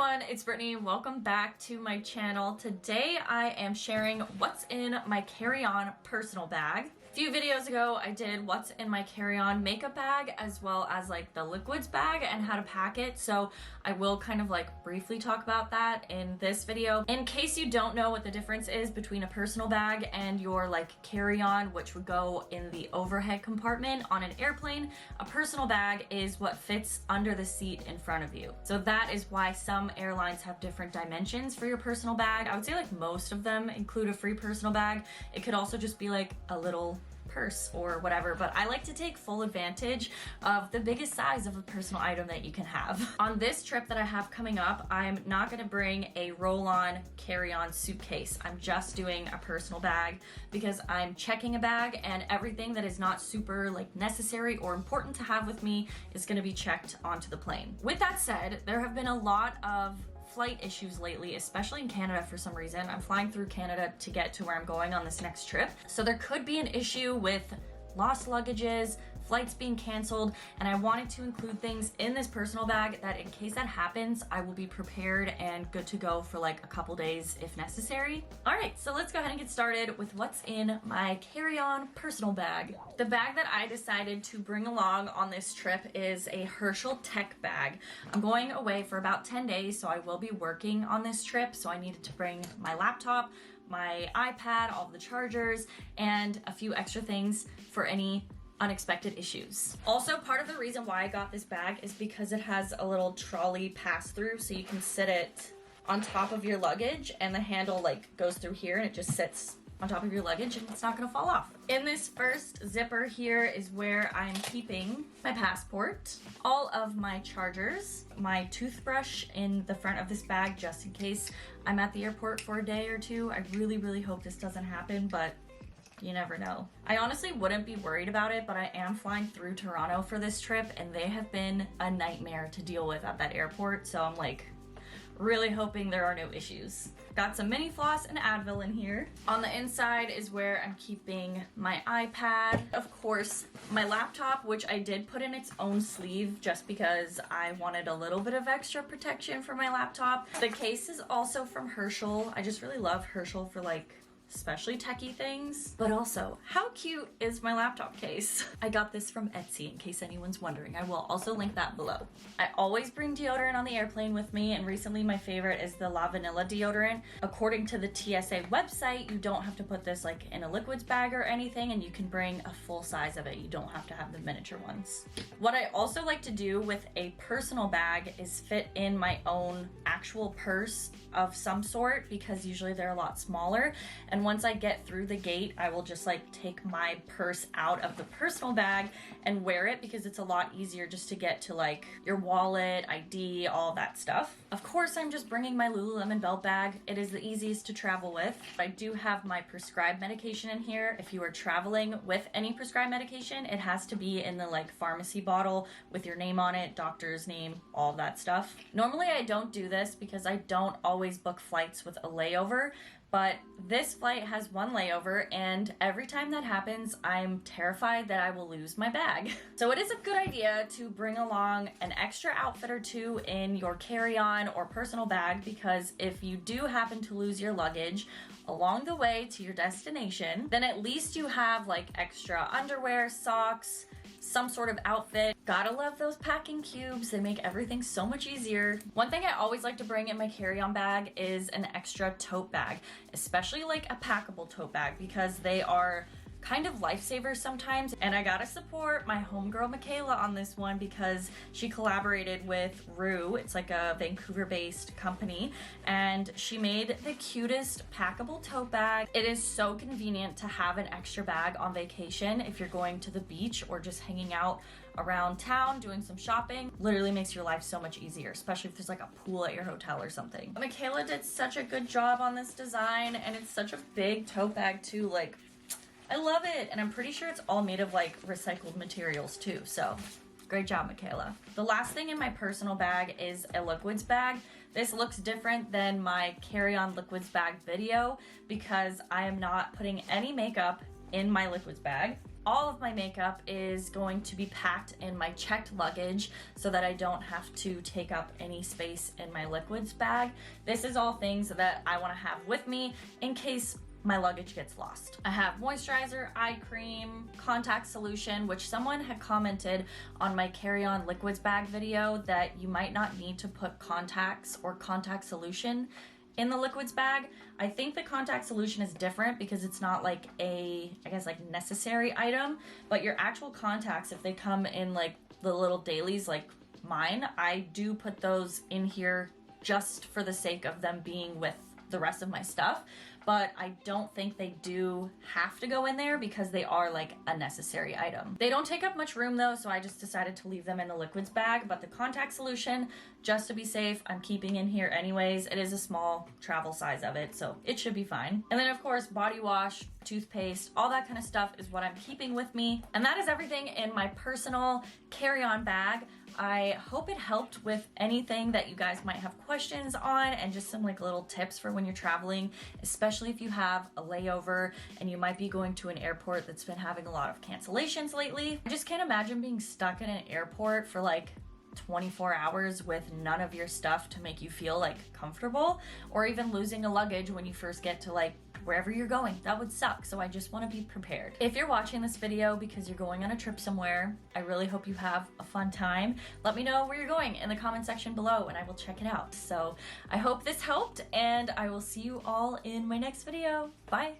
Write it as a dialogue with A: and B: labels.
A: everyone, it's Brittany. Welcome back to my channel. Today I am sharing what's in my carry-on personal bag. A few videos ago I did what's in my carry-on makeup bag as well as like the liquids bag and how to pack it, so I will kind of like briefly talk about that in this video. In case you don't know what the difference is between a personal bag and your like carry-on, which would go in the overhead compartment on an airplane, a personal bag is what fits under the seat in front of you. So that is why some airlines have different dimensions for your personal bag. I would say like most of them include a free personal bag. It could also just be like a little purse or whatever, but I like to take full advantage of the biggest size of a personal item that you can have. On this trip that I have coming up, I'm not going to bring a roll-on carry-on suitcase. I'm just doing a personal bag because I'm checking a bag and everything that is not super like necessary or important to have with me is going to be checked onto the plane. With that said, there have been a lot of flight issues lately, especially in Canada for some reason. I'm flying through Canada to get to where I'm going on this next trip. So there could be an issue with lost luggages, flights being canceled, and I wanted to include things in this personal bag that in case that happens, I will be prepared and good to go for like a couple days if necessary. All right, so let's go ahead and get started with what's in my carry-on personal bag. The bag that I decided to bring along on this trip is a Herschel tech bag. I'm going away for about 10 days, so I will be working on this trip, so I needed to bring my laptop, my iPad, all of the chargers, and a few extra things for any unexpected issues. Also, part of the reason why I got this bag is because it has a little trolley pass-through, so you can sit it on top of your luggage and the handle like goes through here and it just sits on top of your luggage and it's not gonna fall off. In this first zipper here is where I'm keeping my passport, all of my chargers, my toothbrush in the front of this bag just in case I'm at the airport for a day or two. I really hope this doesn't happen, but you never know. I honestly wouldn't be worried about it, but I am flying through Toronto for this trip and they have been a nightmare to deal with at that airport, so I'm like really hoping there are no issues. Got some mini floss and Advil in here. On the inside is where I'm keeping my iPad. Of course, my laptop, which I did put in its own sleeve just because I wanted a little bit of extra protection for my laptop. The case is also from Herschel. I just really love Herschel for like especially techie things. But also, how cute is my laptop case? I got this from Etsy in case anyone's wondering. I will also link that below. I always bring deodorant on the airplane with me, and recently my favorite is the La Vanilla deodorant. According to the TSA website, you don't have to put this like in a liquids bag or anything, and you can bring a full size of it. You don't have to have the miniature ones. What I also like to do with a personal bag is fit in my own actual purse of some sort because usually they're a lot smaller, and once I get through the gate I will just like take my purse out of the personal bag and wear it because it's a lot easier just to get to like your wallet, ID, all that stuff. Of course, I'm just bringing my Lululemon belt bag. It is the easiest to travel with. I do have my prescribed medication in here. If you are traveling with any prescribed medication, it has to be in the like pharmacy bottle with your name on it, doctor's name, all that stuff. Normally I don't do this because I don't always book flights with a layover, but this flight has one layover and every time that happens, I'm terrified that I will lose my bag. So it is a good idea to bring along an extra outfit or two in your carry-on or personal bag because if you do happen to lose your luggage along the way to your destination, then at least you have like extra underwear, socks, some sort of outfit. Gotta love those packing cubes. They make everything so much easier. One thing I always like to bring in my carry-on bag is an extra tote bag, especially like a packable tote bag because they are kind of lifesavers sometimes. And I gotta support my homegirl Michaela on this one because she collaborated with Rue. It's like a Vancouver-based company, and she made the cutest packable tote bag. It is so convenient to have an extra bag on vacation if you're going to the beach or just hanging out around town doing some shopping. Literally makes your life so much easier, especially if there's like a pool at your hotel or something. Michaela did such a good job on this design, and it's such a big tote bag too. Like, I love it, and I'm pretty sure it's all made of like recycled materials too, so great job, Michaela. The last thing in my personal bag is a liquids bag. This looks different than my carry-on liquids bag video because I am not putting any makeup in my liquids bag. All of my makeup is going to be packed in my checked luggage so that I don't have to take up any space in my liquids bag. This is all things that I want to have with me in case my luggage gets lost. I have moisturizer, eye cream, contact solution, which someone had commented on my carry-on liquids bag video that you might not need to put contacts or contact solution in the liquids bag. I think the contact solution is different because it's not like a, I guess, like necessary item, but your actual contacts, if they come in like the little dailies like mine, I do put those in here just for the sake of them being with the rest of my stuff. But I don't think they do have to go in there because they are like a necessary item. They don't take up much room though, so I just decided to leave them in the liquids bag, but the contact solution, just to be safe, I'm keeping in here anyways. It is a small travel size of it, so it should be fine. And then of course, body wash, toothpaste, all that kind of stuff is what I'm keeping with me. And that is everything in my personal carry-on bag. I hope it helped with anything that you guys might have questions on and just some like little tips for when you're traveling, especially if you have a layover and you might be going to an airport that's been having a lot of cancellations lately. I just can't imagine being stuck in an airport for like 24 hours with none of your stuff to make you feel like comfortable, or even losing a luggage when you first get to like wherever you're going. That would suck. So I just want to be prepared. If you're watching this video because you're going on a trip somewhere, I really hope you have a fun time. Let me know where you're going in the comment section below and I will check it out. So I hope this helped and I will see you all in my next video. Bye.